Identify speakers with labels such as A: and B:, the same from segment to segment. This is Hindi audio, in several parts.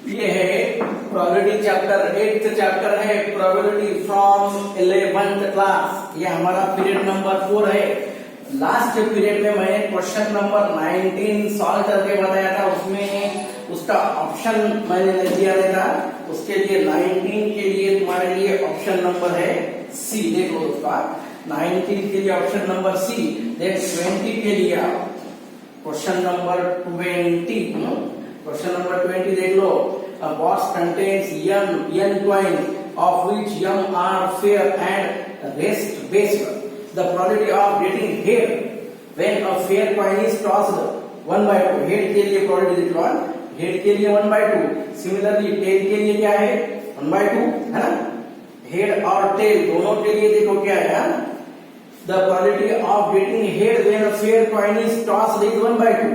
A: ये है प्रोबेबिलिटी चैप्टर, 8th चैप्टर है प्रोबेबिलिटी फ्रॉम 11th क्लास। ये हमारा पीरियड नंबर 4 है। लास्ट पीरियड में मैंने क्वेश्चन नंबर 19 सॉल्व करके बताया था, उसमें उसका ऑप्शन मैंने नहीं दिया था। उसके लिए 19 के लिए तुम्हारे लिए ऑप्शन नंबर है सी। देखो उसका 19 के लिए ऑप्शन नंबर सी। देन 20 के लिए क्वेश्चन नंबर 20। क्वेश्चन नंबर 20 देख लो। A box contains n coins of which m are fair and rest based. The probability of getting head when a fair coin is tossed 1/2. Head के लिए probability देखो, head के लिए 1/2। Similarly tail के लिए क्या है 1/2 है ना। head और tail दोनों के लिए देखो क्या है, the probability of getting head when a fair coin is tossed is 1/2.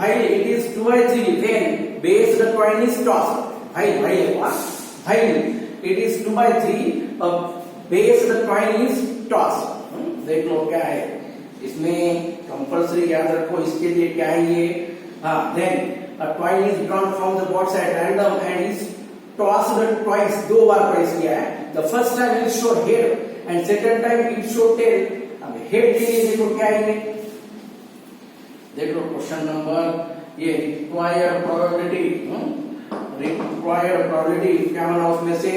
A: While it is 2/3 when base the coin is tossed. While it is 2/3 base the coin is tossed. देख लो क्या है इसमें, कंपल्सरी याद रखो। इसके लिए क्या है ये, then a coin is drawn from the box at random and is tossed twice. दो बार प्रेस किया है। The first time it showed head and second time it showed tail. अब head के लिए देखो क्या है, देख लो क्वेश्चन नंबर ये रिक्वायर्ड प्रोबेबिलिटी क्या बना उसमें से,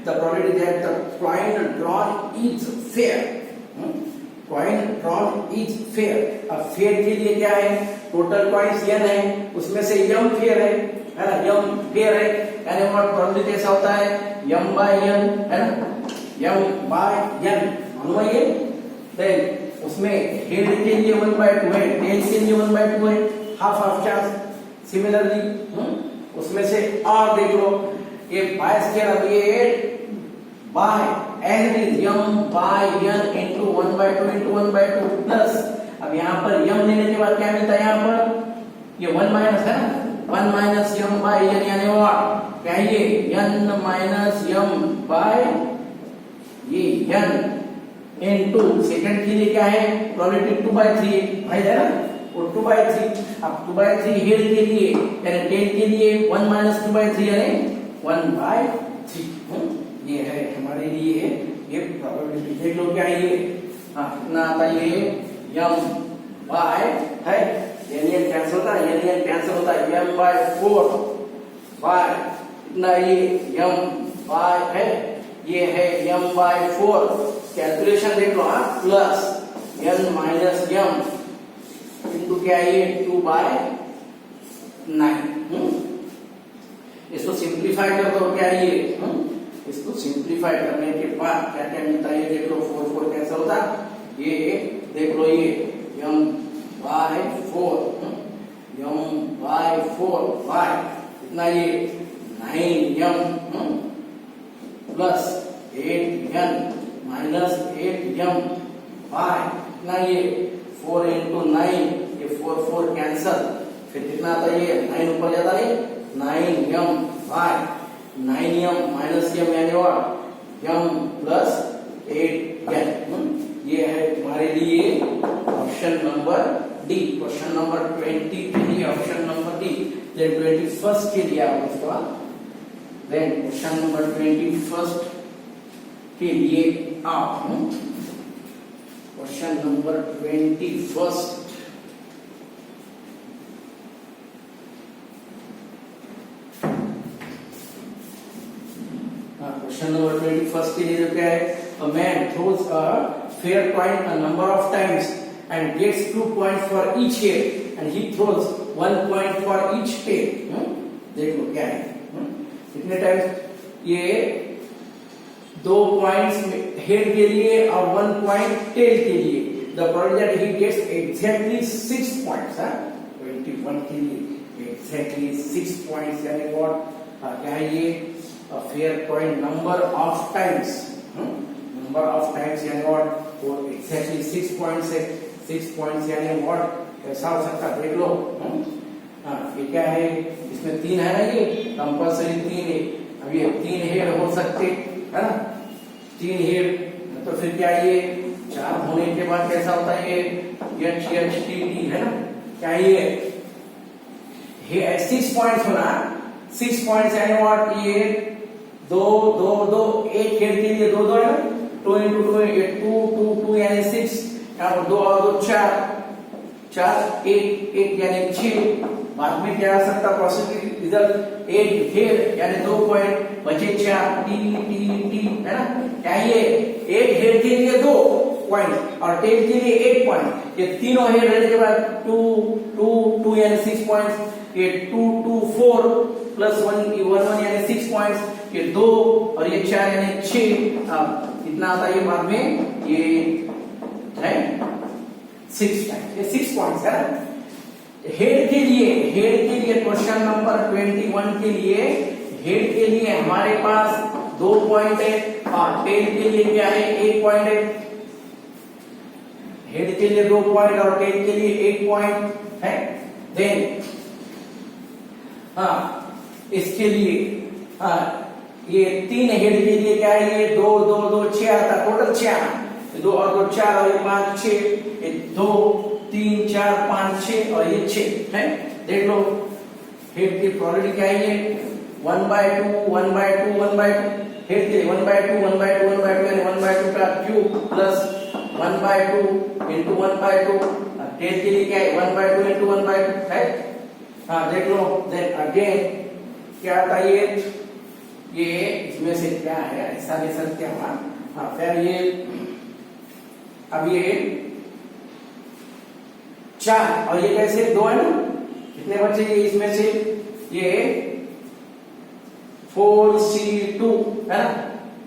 A: the probability that the coin drawn is fair. Coin drawn is fair. अब फेयर के लिए क्या है, टोटल कॉइन्स n है, उसमें से m फेयर है ना, m फेयर है। यानी हमारा प्रोबेबिलिटी कैसा होता है m by n है ना, m by n मालूम है ये। देन उसमें हेड के लिए 1/2 है, टेल के लिए 1/2 है, हाफ चांस। सिमिलरली उसमें से और देख लो ये बाय स्केयर, अब ये by as it is m by n into 1/2 into 1/2 plus, अब यहाँ पर m लेने के बाद क्या मिलता है, यहाँ पर ये 1 माइनस है ना, 1 माइनस m by n यानी what क्या है ये n माइनस m by ये n इनटू सेकंड के लिए क्या है प्रोबेबिलिटी 2/3 भाई है ना, वो 2/3। अब 2/3 हेड के लिए यानी टेल के लिए 1 माइनस 2/3 यानी 1/3। ये है हमारे लिए ये प्रोबेबिलिटी। देख लो क्या है ये, कितना आता है ये m by है, यानी कैंसिल होता है, यानी कैंसिल होता है m/4 by इतना ये m by है, ये है m/4। कैलकुलेशन देख लो plus n minus m into क्या है ये 2/9। इसको सिंप्लीफाई कर दो क्या है ये, इसको सिंप्लीफाई करने के बाद क्या क्या मिलता है ये देख लो, 4 कैंसिल होता ये, देख लो ये m/4 y इतना ये 9m plus 8n minus 8m y इतना ये 4 into 9 ये 4 कैंसल, फिर कितना आता है ये 9 ऊपर जाता है 9m y 9m minus m यानी और m प्लस 8n। ये है तुम्हारे लिए option number D. Question number 20 के लिए ऑप्शन नंबर डी। देन 21 के लिए आप उसका, देन क्वेश्चन नंबर 21 के लिए आप क्वेश्चन नंबर 21 क्वेश्चन नंबर 21 के लिए जो क्या है, a man throws a fair coin a number of times and gets 2 points for each head and he throws 1 point for each tail। देख लो क्या है, कितने टाइम्स ये 2 पॉइंट्स हेड के लिए और 1 पॉइंट टेल के लिए। The probability that he gets exactly 6 points 21 के लिए एग्जैक्टली 6 पॉइंट्स यानी व्हाट क्या है ये fair coin number of times, number of times यानी व्हाट वो एग्जैक्टली 6 पॉइंट्स है। 6 पॉइंट्स यानी व्हाट कैसा हो सकता है देख लो। ये क्या है, इसमें 3 है ना, ये कंपल्सरी 3 है। अब ये 3 हेड हो सकते है ना, 3 हेड तो फिर क्या ये 4 होने के बाद कैसा होता है ये HHTT है ना, क्या ये ये 6 पॉइंट्स होना, 6 पॉइंट्स यानी व्हाट, ये 2 2 2 एक हेड के लिए 2 2 है, 2 into 2 ये 2 2 2 यानी 6, यहाँ पर 2 और 2 4 4 1 यानी 6। बाद में क्या आ सकता पॉसिबल रिजल्ट, एक हेड यानी 2 पॉइंट बचे 4 टी टी टी है ना, क्या ये एक हेड के लिए 2 पॉइंट और टेल के लिए 1 पॉइंट, ये तीनों हेड रहने के बाद 2 2 2 यानी 6 पॉइंट्स, ये 2 2 4 प्लस 1 1 यानी 6 पॉइंट्स, ये 2 और ये 4 यानी 6। अब कितना आता है ये बाद में, ये है 6 टाइम्स, ये 6 पॉइंट्स है ना। हेड के लिए क्वेश्चन नंबर 21 के लिए हेड के लिए हमारे पास 2 पॉइंट है और टेल के लिए क्या है, 1 पॉइंट है। हेड के लिए 2 पॉइंट और टेल के लिए 1 पॉइंट है। देन इसके लिए ये 3 हेड के लिए क्या है, ये 2 2 2 6 आता, टोटल 6, 2 और 2 4 और ये 5 6, ये 2 3 4 5 6 और ये 6 है। देख लो हेड की प्रोबेबिलिटी क्या है, ये 1/2 1/2 1/2, हेड के लिए 1/2 1/2 1/2 यानी 1/2 का क्यूब प्लस 1/2 into 1/2, टेल के लिए क्या है 1/2 into 1/2 है। देख लो देन अगेन क्या आता है, ये इसमें से क्या है, ऐसा क्या हुआ, फिर ये अब ये 4 और ये कैसे 2 है ना, कितने बचे ये इसमें से, ये 4C2 है ना,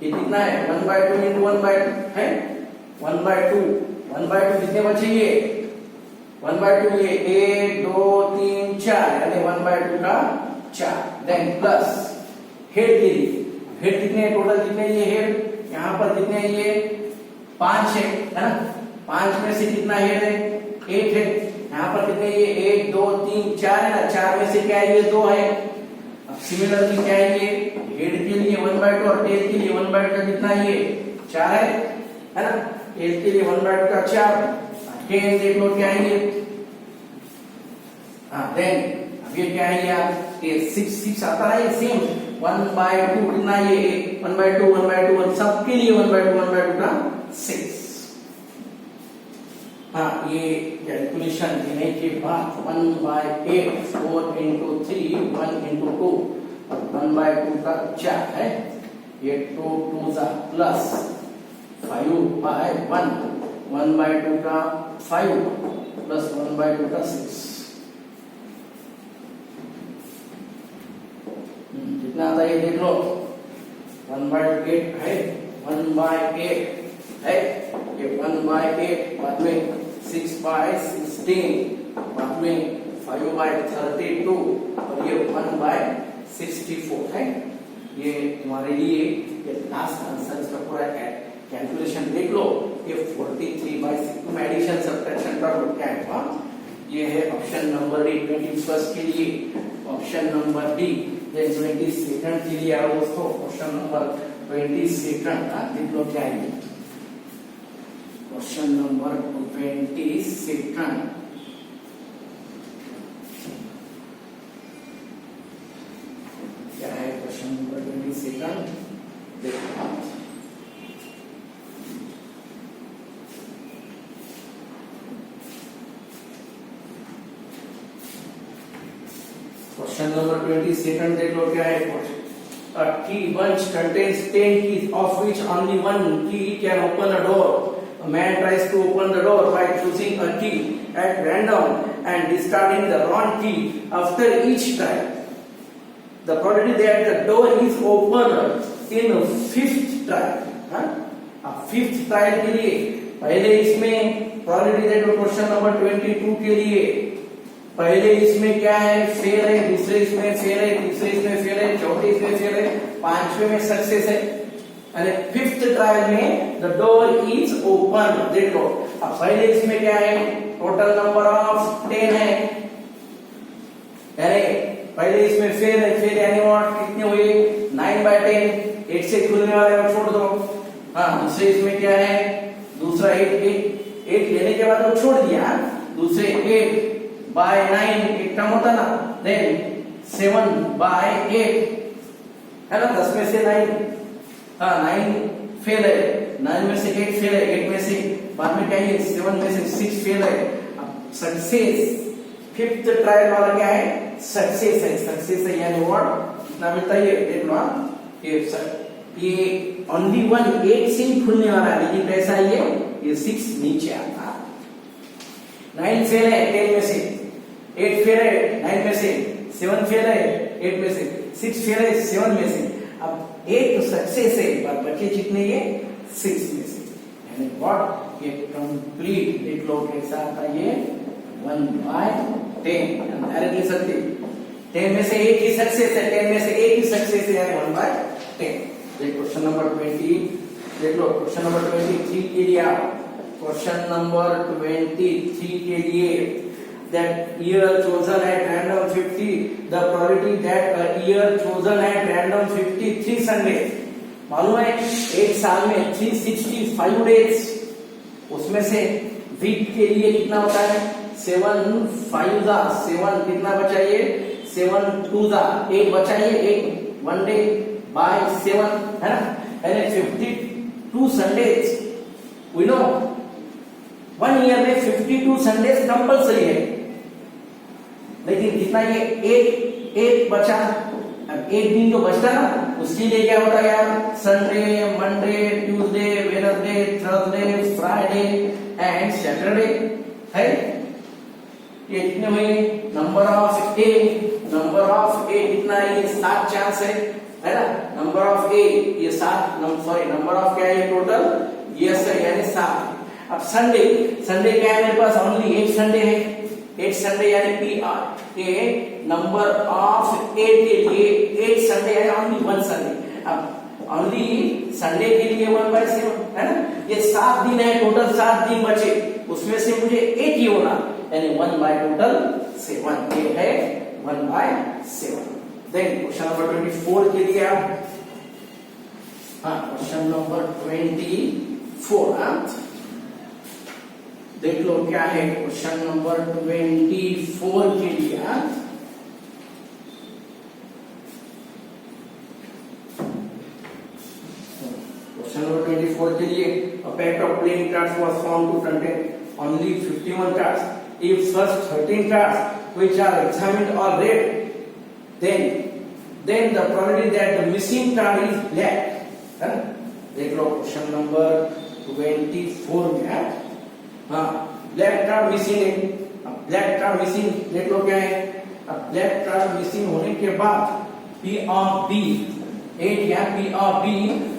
A: ये कितना है 1/2 into 1/2 है, 1/2 कितने बचे ये 1/2, ये 1 2 3 4 यानी 1/2 का 4। देन प्लस हेड के लिए, हेड कितने टोटल कितने ये हेड, यहाँ पर कितने ये 5 है ना, 5 में से कितना हेड है 1 है, यहाँ पर कितने ये 1 2 3 4 है ना, 4 में से क्या है ये 2 है। अब सिमिलरली क्या है ये हेड के लिए 1/2 और टेल के लिए 1/2 का कितना ये 4 है ना, टेल के लिए 1/2 का 4। अगेन देख लो क्या है ये, देन अब ये क्या है यार, ये 6 आता है, ये सेम 1/2 कितना ये 1/2 1/2 सबके लिए 1/2 का 6। ये कैलकुलेशन देने के बाद 1/8 4 into 3 1 into 2 1/2 का 4 है, ये 2 2 प्लस 5/1 1/2 का 5 प्लस 1/2 का 6, कितना आता है देख लो 1/8 है, 1/8 है, ये 1/8 बाद में 6/16 बाद में 5/32 और ये 1/64 है। ये तुम्हारे लिए ये लास्ट आंसर, इसका पूरा कैलकुलेशन देख लो, ये 43/6 में एडिशन सब्ट्रैक्शन का क्या है, ये है ऑप्शन नंबर डी 21 के लिए, ऑप्शन नंबर डी। 22 के लिए आओ दोस्तों, क्वेश्चन नंबर 22 देख लो क्या है, क्वेश्चन नंबर 22 क्या है, क्वेश्चन नंबर 22 देखो। क्वेश्चन नंबर 22 देख लो क्या है, a key bunch contains 10 keys of which only one key can open a door. A man tries to open the door by choosing a key at random and discarding the wrong key after each try. The probability that the door is opened in 5th try. अब 5th try के लिए पहले इसमें probability that क्वेश्चन नंबर 22 के लिए पहले इसमें क्या है फेल है, दूसरे इसमें फेल है, तीसरे इसमें फेल है, चौथे इसमें फेल है, 5वें में सक्सेस है, अरे 5th ट्रायल में द डोर इज ओपन। देखो अब पहले इसमें क्या है, टोटल नंबर ऑफ 10 है, अरे पहले इसमें फेल है, फेल यानी व्हाट कितने हुए 9/10, 8 से खुलने वाले को छोड़ दो। दूसरे इसमें क्या है, दूसरा 8 लेने के बाद वो छोड़ दिया, दूसरे 8/9 एक कम होता ना, देन 7/8 है ना, 10 में से 9, हाँ 9 फेल है, 9 में से 8 फेल है, 8 में से बाद में क्या है 7 में से 6 फेल है। अब सक्सेस फिफ्थ ट्रायल वाला क्या है, सक्सेस है, सक्सेस है यानी व्हाट कितना मिलता है ये देख लो, ये ओनली 1 8 से ही खुलने वाला है, लेकिन कैसा है ये 6 नीचे आता है। 9 फेल है 10 में से, 8 फेल है 9 में से, 7 फेल है 8 में से, 6 फेल है 7 में से। अब 8 सक्सेस है पर बचे कितने ये 6 में से, यानी व्हाट ये कंप्लीट देख लो कैसा आता है ये 1/10 डायरेक्ट लिख सकते, 10 में से एक ही सक्सेस है, 10 में से एक ही सक्सेस है यानी 1/10। क्वेश्चन नंबर 20 देख लो, क्वेश्चन नंबर 23 के लिए क्वेश्चन नंबर 23 के लिए that year chosen at random 50, the probability that a year chosen at random 53 Sundays, मालूम है एक साल में 365 डेज, उसमें से वीक के लिए कितना होता है 7 5 7 कितना बचा ये 7 2 एक बचा ये एक 1 डे बाय 7 है ना, यानी 52 संडेज। वी नो 1 ईयर में 52 संडेज कंपल्सरी है, लेकिन कितना ये एक बचा, अब एक दिन जो बचता ना उसके लिए क्या होता है यार, Sunday Monday Tuesday Wednesday Thursday Friday and Saturday है। ये कितने हुए, नंबर ऑफ ए कितना है ये 7 चांस है ना, नंबर ऑफ ए ये 7 नंबर ऑफ क्या है टोटल यस है यानी 7। अब संडे क्या है मेरे पास, ओनली एक संडे है, एक संडे यानी PR ये नंबर ऑफ ए के लिए एक संडे है, ओनली 1 संडे। अब ओनली संडे के लिए 1/7 है ना, ये 7 दिन है टोटल, 7 दिन बचे उसमें से मुझे एक ही होना यानी 1/7 ये है 1/7। देन क्वेश्चन नंबर 24 के लिए आप, हाँ क्वेश्चन नंबर 24 देख लो क्या है, क्वेश्चन नंबर 24 के लिए क्वेश्चन नंबर 24 के लिए a pack of playing cards was found to contain only 51 cards. If first 13 cards which are examined are red, then the probability that the missing card is black, है ना। देख लो क्वेश्चन नंबर 24 में हाँ ब्लैक कार्ड मिसिंग है, अब ब्लैक कार्ड मिसिंग देख लो क्या है, अब ब्लैक कार्ड मिसिंग होने के बाद P of B एक या P of B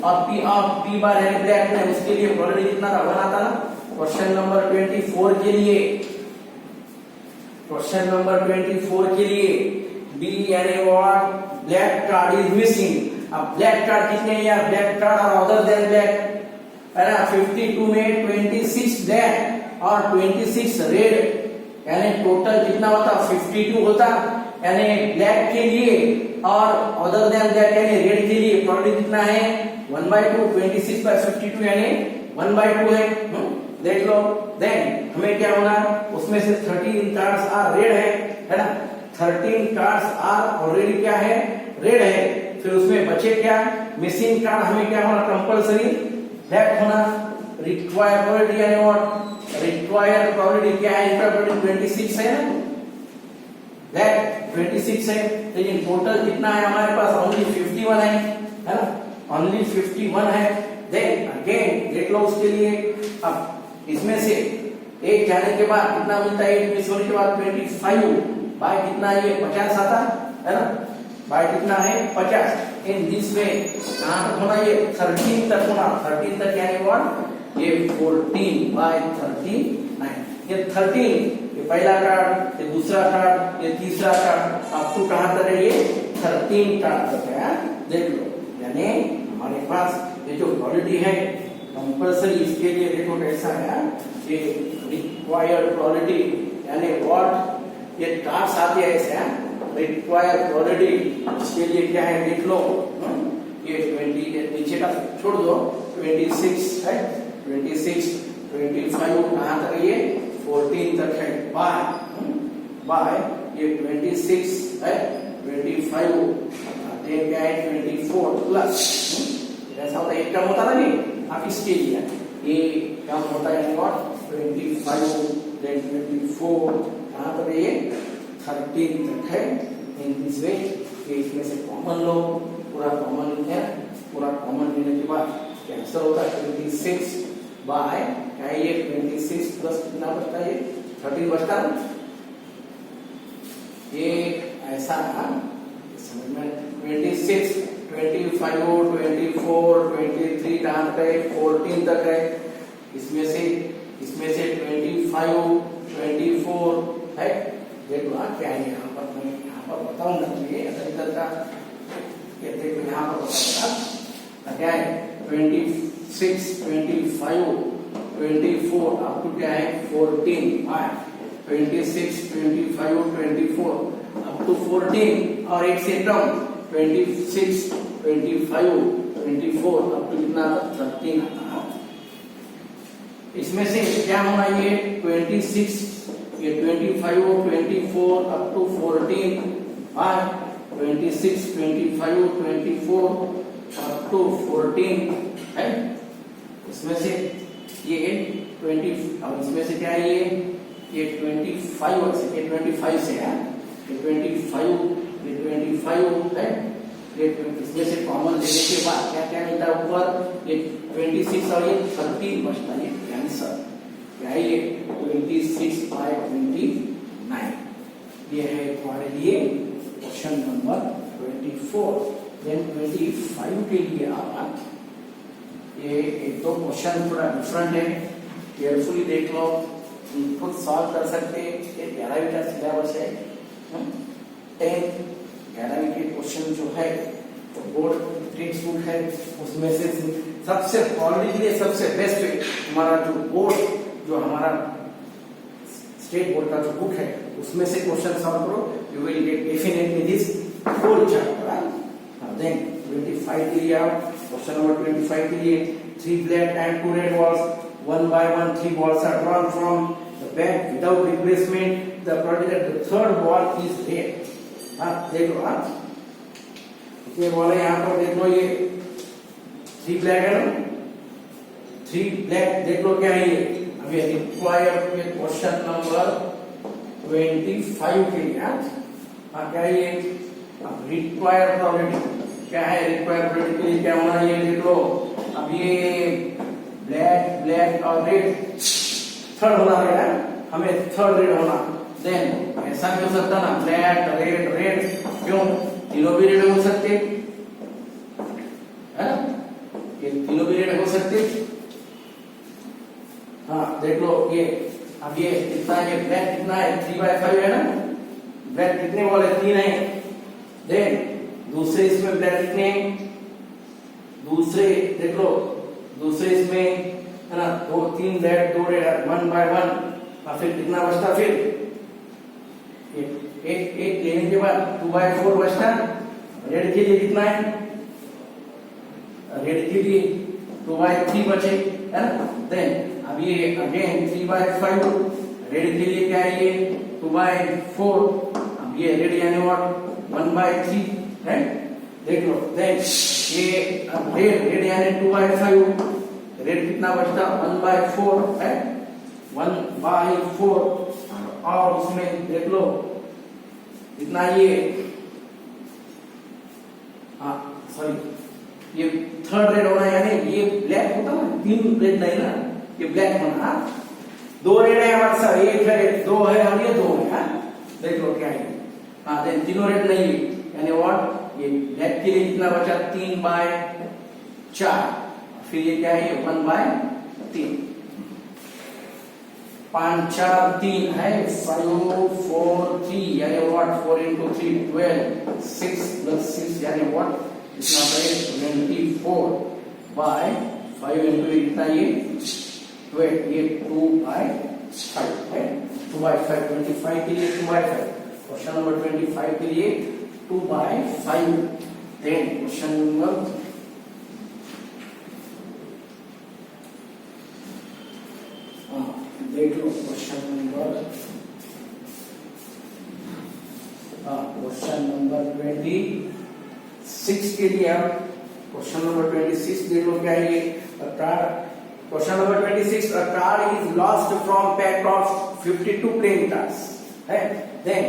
A: और P of B बार है ब्लैक में, उसके लिए प्रोबेबिलिटी कितना था 1 आता ना। क्वेश्चन नंबर 24 के लिए, क्वेश्चन नंबर 24 के लिए B यानी what black card is missing. अब ब्लैक कार्ड कितने हैं यार, ब्लैक कार्ड और अदर देन ब्लैक है ना, 52 में 26 ब्लैक और 26 रेड, यानी टोटल कितना होता 52 होता, यानी ब्लैक के लिए और अदर देन ब्लैक यानी रेड के लिए प्रोबेबिलिटी कितना है 1/2, 26/52 यानी 1/2 है। देख लो देन हमें क्या होना, उसमें से 13 कार्ड्स आर रेड है ना, 13 कार्ड्स आर ऑलरेडी क्या है रेड है, फिर उसमें बचे क्या मिसिंग कार्ड, हमें क्या होना कंपल्सरी ब्लैक होना। रिक्वायर प्रोबेबिलिटी यानी व्हाट, रिक्वायर प्रोबेबिलिटी क्या है, इसका प्रोबेबिलिटी 26 है ना, ब्लैक 26 है, लेकिन टोटल कितना है हमारे पास ओनली 51 है ना, ओनली 51 है। देन अगेन देख लो उसके लिए, अब इसमें से एक जाने के बाद कितना मिलता है, एक मिस होने के बाद 25 बाय कितना है ये 50 आता है ना, बाय कितना है 50। इन दिस वे कहां तक होना ये 13 तक होना, 13 तक यानी व्हाट ये 14/39, ये 13 ये पहला कार्ड, ये दूसरा कार्ड, ये तीसरा कार्ड, अप टू कहां तक है ये 13 कार्ड तक है। देख लो यानी हमारे पास ये जो क्वालिटी है कंपल्सरी, इसके लिए देखो कैसा है ये रिक्वायर्ड क्वालिटी यानी व्हाट ये कार्ड्स आते हैं ऐसे रिक्वायर्ड क्वालिटी, इसके लिए क्या है देख लो, ये 20 नीचे का छोड़ दो 26 है, 26 25 कहां तक ये 14 तक है, बाय ये 26 है 25, देन क्या है 24 प्लस, ऐसा होता है एक टर्म होता ना नहीं, आप इसके लिए ये टर्म होता है और 25 देन 24 कहाँ तक है ये 13 तक है। इन दिस वे इसमें से कॉमन लो, पूरा कॉमन है, पूरा कॉमन लेने के बाद कैंसिल होता है 26 बाय क्या है ये 26 प्लस कितना बचता है ये 13 बचता है। ये ऐसा समझ में 26 25 24 23 कहाँ तक है 14 तक है। इसमें से 25 24 है, देखो क्या है यहाँ पर, मैं यहाँ पर बताऊंगा ये इधर का, देखो यहाँ पर बताऊंगा क्या है 26 25 24 अप टू क्या है 14, 26 25 24 अप टू 14 और एक से टर्म 26 25 24 अप टू कितना 13 आता है। इसमें से क्या होना ये 26 ये 25 24 अप टू 14 और 26 25 24 अप टू 14 है। इसमें से ये 20 अब इसमें से क्या है ये 25 से ये 25 से है ये 25 है। ये इसमें से कॉमन लेने के बाद क्या क्या मिलता है ऊपर ये 26 और ये 13 बचता है, ये आंसर क्या है ये 26 बाय 29। ये है तुम्हारे लिए क्वेश्चन नंबर 24। देन 25 के लिए आप ये एक दो क्वेश्चन थोड़ा डिफरेंट है, केयरफुली देख लो, खुद सॉल्व कर सकते। ये 11वीं का सिलेबस है, 11वीं के क्वेश्चन जो है तो बोर्ड टेक्स्ट बुक है, उसमें से सबसे पढ़ने के लिए सबसे बेस्ट हमारा जो बोर्ड जो हमारा स्टेट बोर्ड का जो बुक है उसमें से क्वेश्चन सॉल्व करो, you will get definitely this whole chapter. Then 25 के लिए आप क्वेश्चन नंबर 25 के लिए 3 black and 2 red balls, 1 by 1 3 balls are drawn from the bag without replacement. The provided the third ball is red. देखो ये बॉल है यहाँ पर, देख लो ये 3 black है ना, 3 black देख लो क्या है ये। अभी रिक्वायर के क्वेश्चन नंबर 25 के लिए क्या है ये रिक्वायर प्रोबेबिलिटी क्या है, रिक्वायर प्रोबेबिलिटी के लिए क्या होना है ये देख लो। अब ये ब्लैक और रेड थर्ड होना है, हमें थर्ड रेड होना। देन ऐसा भी हो सकता ना ब्लैक रेड क्यों, तीनों भी रेड हो सकते है, ये तीनों भी रेड हो सकते। हाँ देख लो ये अब ये कितना, ये ब्लैक कितना है 3/5 है ना, ब्लैक कितने बॉल है 3 है। देन दूसरे इसमें ब्लैक कितने, दूसरे देख लो दूसरे इसमें है ना 3 ब्लैक 2 रेड 1 by 1 और फिर कितना बचता, फिर एक लेने के बाद 2/4 बचता। रेड के लिए कितना है, रेड के लिए 2/3 बचे है ना। देन अब ये अगेन 3/5 रेड के लिए क्या है ये 2/4, अब ये रेड यानी व्हाट 1/3 है, देख लो। देन ये अब रेड यानी 2/5, रेड कितना बचता 1/4 है, 1/4 और उसमें देख लो कितना ये सॉरी ये थर्ड रेड होना, यानी ये ब्लैक होता ना, 3 रेड नहीं ना, ये ब्लैक होना। 2 रेड है हमारे साथ, एक है 2 है और ये 2 है, देख लो क्या है। हाँ देन तीनों रेड नहीं है, यानी व्हाट ये ब्लैक के लिए कितना बचा 3/4, फिर ये क्या है 1/3, 5 4 3 है 5 4 3 यानी व्हाट 4 into 3 12 6 plus 6 यानी व्हाट इतना है 24/5 into कितना ये 12, ये 2/5 है, 2/5 25 के लिए 2/5, क्वेश्चन नंबर 25 के लिए 2/5। देन क्वेश्चन नंबर देख लो क्वेश्चन नंबर 26 के लिए आप क्वेश्चन नंबर 26 देख लो क्या है ये। Question number 26, a card is lost from pack of 52 playing cards. Then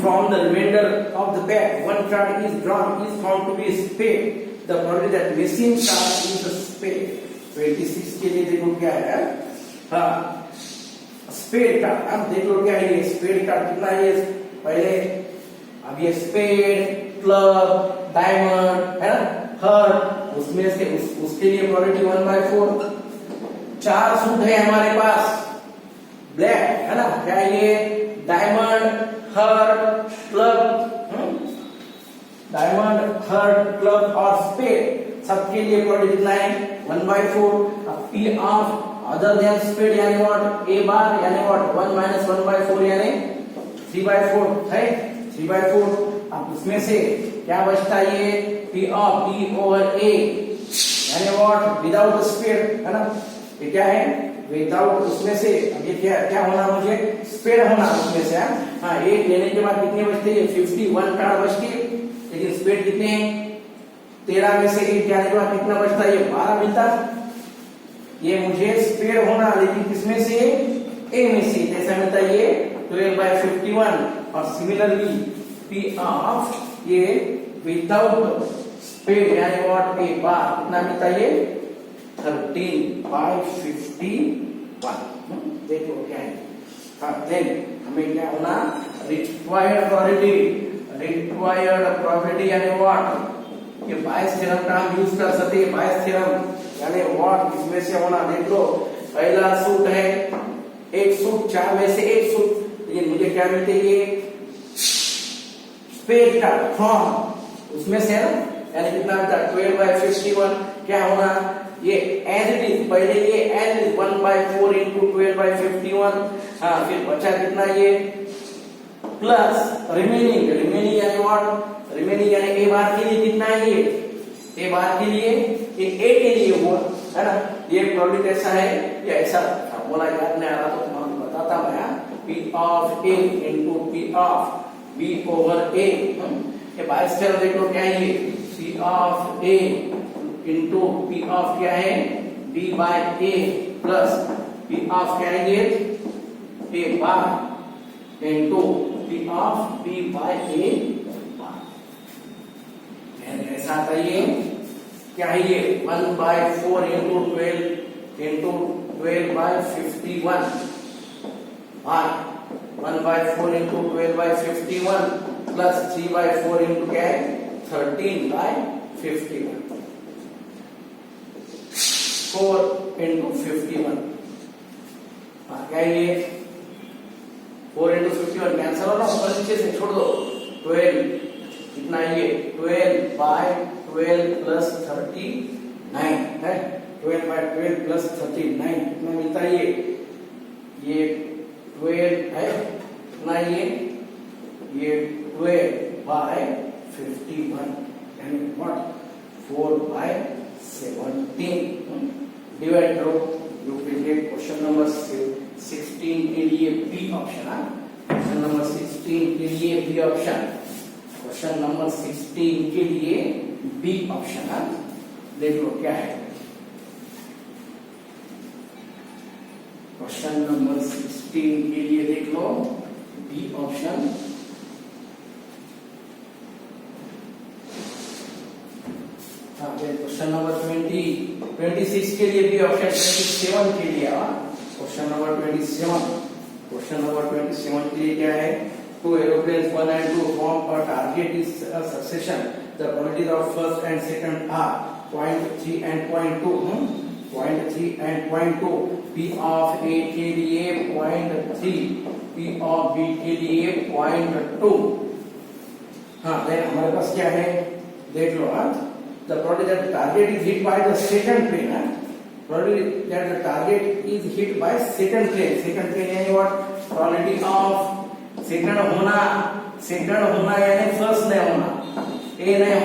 A: from the remainder of the pack, one card is drawn is found to be a spade. The probability that missing card is a spade. 26 के लिए देखो क्या है। हाँ, स्पेड कार्ड। अब देख लो क्या है ये स्पेड कार्ड कितना है ये। पहले अब ये स्पेड, क्लब, डायमंड है ना, हर्ट, उसमें से उसके लिए प्रोबेबिलिटी 1/4। 4 सूट है हमारे पास ब्लैक है ना, क्या ये diamond, heart, club, diamond, heart, club और स्पेड, सबके लिए प्रोबेबिलिटी कितना है 1/4। अब P of other than spade यानी व्हाट, ए बार यानी व्हाट 1 - 1/4 यानी 3/4 है 3/4। अब उसमें से क्या बचता है ये P of B over A यानी व्हाट विदाउट स्पेड है ना, ये क्या है विदाउट, उसमें से अब ये क्या होना मुझे स्पेड होना उसमें से। हाँ, एक लेने के बाद कितने बचते हैं 51 कार्ड बचते, लेकिन स्पेड कितने हैं 13 में से 1 जाने के बाद कितना बचता है ये 12 मिलता। ये मुझे स्पेड होना, लेकिन किसमें से ए में से, जैसा मिलता है ये 12/51। और सिमिलरली P ऑफ ये विदाउट स्पेड यानी व्हाट ए बार कितना मिलता है ये 13/51। देखो क्या है। हाँ, देन हमें क्या होना रिक्वायर्ड प्रोबेबिलिटी यानी व्हाट ये बायस थ्योरम का हम यूज कर सकते हैं। बायस थ्योरम यानी व्हाट इसमें से होना, देख लो पहला सूट है एक सूट, 4 में से 1 सूट, लेकिन मुझे क्या मिलते ये स्पेड का फ्रॉम उसमें से है ना, यानी कितना था 12/51। क्या होना ये एज इट इज, पहले ये एज इज 1/4 into 12/51। हाँ, फिर बचा कितना ये प्लस रिमेनिंग यानी व्हाट रिमेनिंग यानी ए बार के लिए कितना है ये ए बार के लिए ये ए के लिए हुआ है ना। ये प्रोबेबिलिटी ऐसा है या ऐसा फॉर्मूला याद नहीं आ रहा तो मैं बताता मैं P of A into P of B over A। ये बायस थ्योरम देख लो क्या है ये P of A into P of क्या है B by A plus P of क्या है ये A bar into P of B by A बार। ऐसा आता ये क्या है ये 1/4 into 12/51 और 1/4 into 12/51 प्लस 3/4 into क्या है 13/51। 4 into 51 क्या ये 4 into 51 कैंसिल हो रहा है, ऊपर नीचे से छोड़ दो 12 कितना ये 12/12 plus 39 है 12/12 plus 39 कितना मिलता है ये 12 है कितना ये 12/51 यानी व्हाट 4/17। डिवाइड करो you will gate question number 16 के लिए बी ऑप्शन। क्वेश्चन नंबर 16 के लिए बी ऑप्शन, क्वेश्चन नंबर 16 के लिए बी ऑप्शन। देख लो क्या है क्वेश्चन नंबर 16 के लिए, देख लो बी ऑप्शन। क्वेश्चन नंबर 26 के लिए बी ऑप्शन, 27 के लिए क्वेश्चन नंबर 27। क्वेश्चन नंबर 27 के लिए क्या है two aeroplanes 1 and 2 form a target is a succession. The probabilities of first and second are 0.3 and 0.2. 0.3 and 0.2. P of A के लिए 0.3, P of B के लिए 0.2। हाँ, देख हमारे पास क्या है देख लो। The probability that the target is hit by the second plane. Probability that the target is hit by second plane. Second plane यानी what? Probability of सेकंड होना यानी फर्स्ट नहीं होना, ए नहीं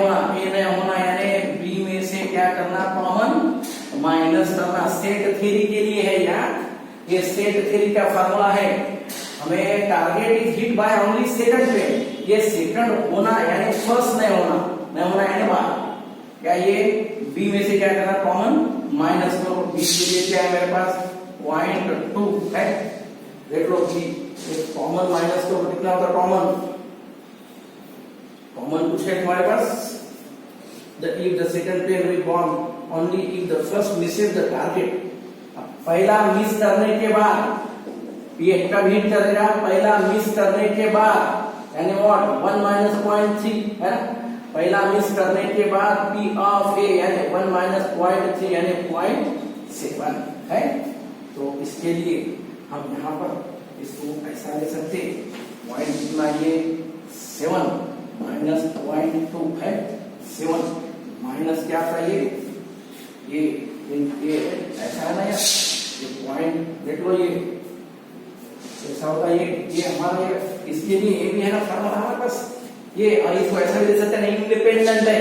A: होना यानी बी में से क्या करना कॉमन माइनस करना। सेट थ्योरी के लिए है यार, ये सेट थ्योरी का फार्मूला है। हमें target is hit by only second plane, ये सेकंड होना यानी फर्स्ट नहीं होना यानी बार क्या ये बी में से क्या करना कॉमन माइनस करो। बी के लिए क्या है मेरे पास 0.2 है, देख लो बी कॉमन माइनस करो कितना होता है कॉमन कुछ है तुम्हारे पास if the second plane will bomb only if the first misses the target। पहला मिस करने के बाद ये कब हिट करेगा, पहला मिस करने के बाद यानी व्हाट 1 माइनस 0.3 है ना, पहला मिस करने के बाद P ऑफ A यानी 1 माइनस 0.3 यानी 0.7 है। तो इसके लिए हम यहाँ पर इसको ऐसा ले सकते पॉइंट कितना ये 7 माइनस 0.2 है 7 माइनस क्या था ये ऐसा है ना यार, ये पॉइंट देख लो ये ऐसा होता है ये हमारा इसके लिए ये भी है ना फॉर्मूला हमारे पास ये, और इसको ऐसा भी दे सकते हैं इंडिपेंडेंट है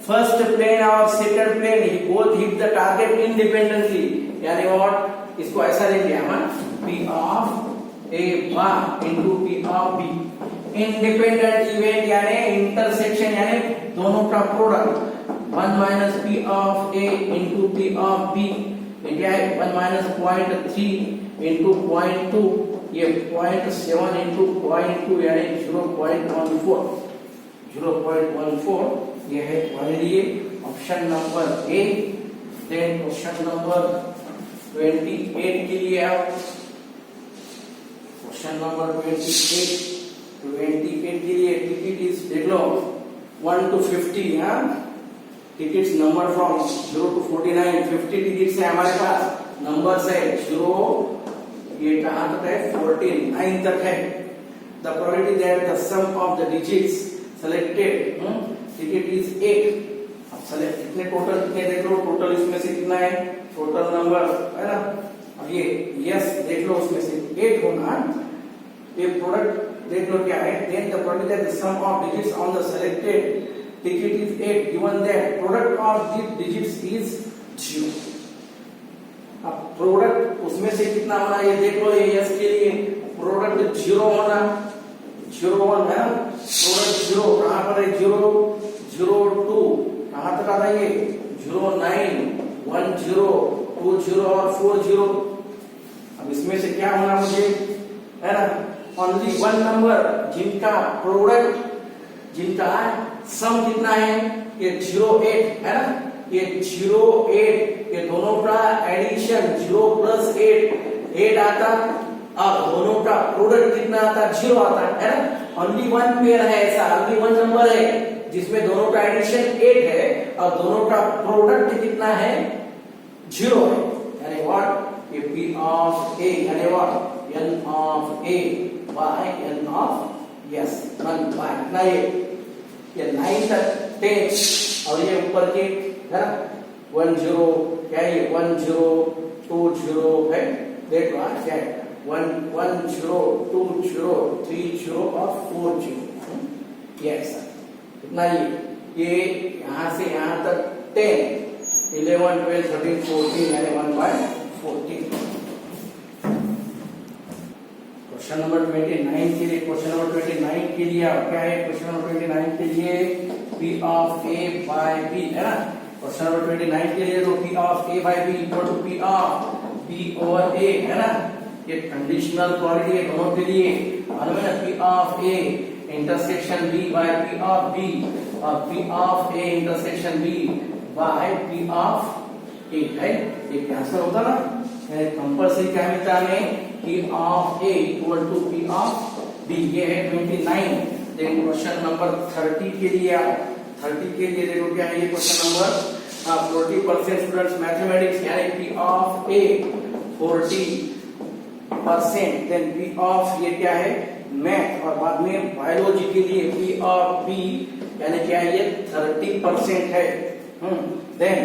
A: फर्स्ट प्लेन और सेकंड प्लेन ही both hit the target independently यानी व्हाट इसको ऐसा ले लिया हम P of A bar into P of B। Independent event यानी इंटरसेक्शन यानी दोनों का product 1 minus P of A into P of B क्या है 1 माइनस 0.3 इंटू 0.2 ये 0.7 इंटू 0.2 यानी 0.14 ये है हमारे लिए option number A. Then question number 28 के लिए आप क्वेश्चन नंबर 28 के लिए टिकट इज देख लो 1 to 50 हाँ tickets number from 0 to 49 50 tickets है हमारे पास, नंबर्स है 0 ये कहाँ तक है 49 तक है। The probability that the sum of the digits selected ticket is 8। अब सेलेक्ट कितने टोटल कितने देख लो, टोटल इसमें से कितना है टोटल नंबर है ना, अब ये यस देख लो उसमें से 8 होना, ये प्रोडक्ट देख लो क्या है। Then the probability that the sum of digits on the selected ticket is 8 given that product of these digits is 0। अब प्रोडक्ट उसमें से कितना होना ये देख लो, ये यस के लिए प्रोडक्ट 0 होना 0 है ना, प्रोडक्ट 0 कहां पर है 0 2 कहां तक आ रहा है ये 0 9 1 0 2 0 और 4 0। अब इसमें से क्या होना मुझे है ना, ओनली वन नंबर जिनका प्रोडक्ट जिनका सम कितना है ये 08 है ना, ये 08 ये दोनों का एडिशन 0 प्लस 8 आता और दोनों का प्रोडक्ट कितना आता 0 आता है ना। ओनली वन पेयर है ऐसा, ओनली वन नंबर है जिसमें दोनों का एडिशन 8 है और दोनों का प्रोडक्ट कितना है 0 है यानी व्हाट ये P ऑफ A यानी what N of A by N of S 1 by ना ये 9 तक 10 और ये ऊपर के है ना 1 0 क्या है 1 0 2 0 है देख लो क्या है 1 0 2 0 3 0 और 4 0 यस कितना ये यहाँ से यहाँ तक 10 11 12 13 14 यानी 1 बाय 14। क्वेश्चन नंबर 29 के लिए क्या है क्वेश्चन नंबर 29 के लिए P of A by B है ना। क्वेश्चन नंबर 29 के लिए तो P of A by B equal to P of B over A है ना, ये कंडीशनल क्वालिटी है दोनों के लिए, मालूम है ना P of A intersection B by P of B और P of A intersection B by P of A है, ये कैंसिल होता ना कंपल्सरी क्या मिलता है P of A equal to P of B, ये है 29। देन क्वेश्चन नंबर 30 के लिए 30 के लिए देखो क्या है ये क्वेश्चन नंबर 40% स्टूडेंट्स मैथमेटिक्स यानी P of A 40%, then P of ये क्या है मैथ और बाद में बायोलॉजी के लिए P ऑफ B यानी क्या है ये 30% है। Then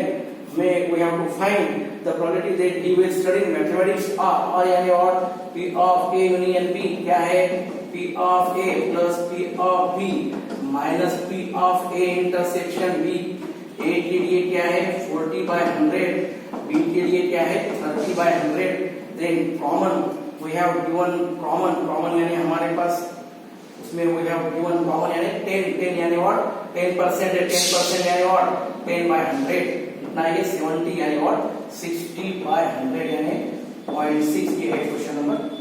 A: we have to find the probability that he will study mathematics or यानी और P of A union B क्या है P of A plus P of B minus P of A intersection B। A के लिए क्या है 40 by 100, B के लिए क्या है 30 by 100। then common we have given common यानी हमारे पास उसमें वी हैव गिवन कॉमन यानी 10 यानी व्हाट 10% है 10% यानी व्हाट 10/100 कितना है 70 यानी व्हाट 60/100 यानी 0.6 ये है क्वेश्चन नंबर